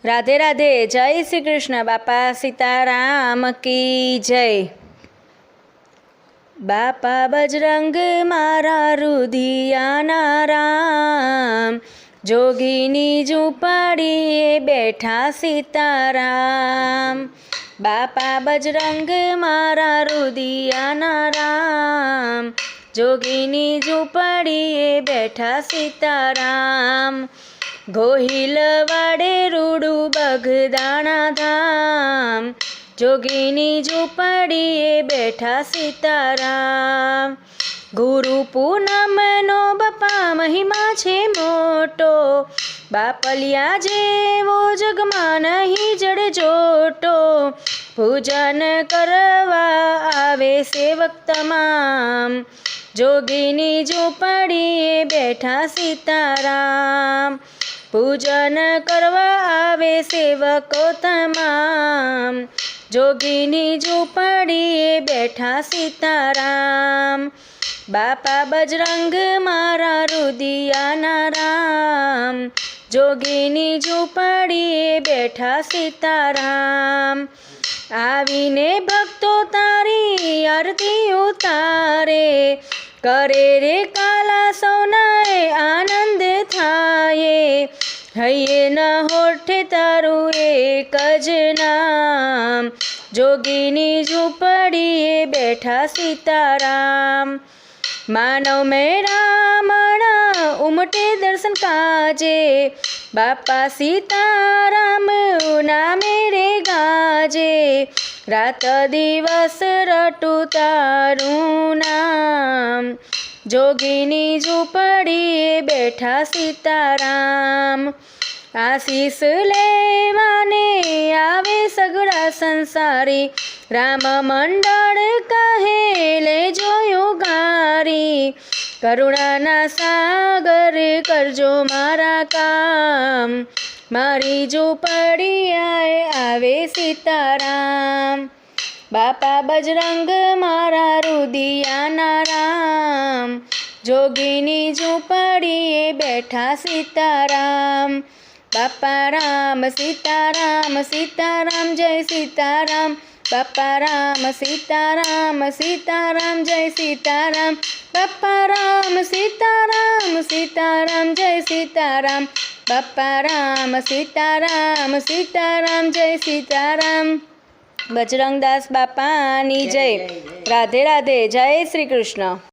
राधे राधे। जय श्री कृष्ण। बापा सीताराम की जय। बापा बजरंग मारा रुधियाना राम, जोगीनी झूंपड़ीए बैठा सीताराम। बापा बजरंग मारा रुधियाना राम, जोगीनी झूंपड़ीए बैठा सीताराम। गोहिल वाड़े रूडू बगदाणा धाम, जोगीनी झूंपड़ीए बैठा सीताराम। गुरु पूनम नो बापा महिमा छे मोटो, बापलिया जेवो जगमा नहीं जड़ जोटो। पूजन करवा आवे सेवक तमाम, जोगीनी झूंपड़ीए बैठा सीताराम। पूजन करवा आवे सेवको तमाम, जोगीनी झूंपड़ीए बैठा सीताराम। बापा बजरंग मारा रुधियाना राम, जोगीनी झूंपड़ीए बैठा सीताराम। आवीने भक्तो तारी आरती उतारे, करे रे काला सौनाए आनंद थाये। हये न होठे तारू एक ज नाम, जोगीनी झूंपड़ीए बैठा सीताराम। मानव में रामणा उमटे दर्शन काजे, बापा सीताराम नामे रे गाजे। रात दिवस रटू तारू नाम, जोगीनी झूंपड़ीए बैठा सीताराम। आशीष लेवाने आवे सगड़ा संसारी, राम मंडल कहे ले जोयो गारी। करुणाना सागर करजो मारा काम, मारी झूंपड़ीए आवे सीताराम। बापा बजरंग मारा रुधियाना राम, जोगीनी झूंपड़ीए बैठा सीताराम। बापा राम सीताराम सीताराम जय सीताराम। बापा राम सीताराम सीताराम जय सीताराम। बापा राम सीताराम सीताराम जय सीताराम। बापा राम सीताराम सीताराम जय सीताराम। बजरंगदास बापानी जय। राधे राधे। जय श्री कृष्ण।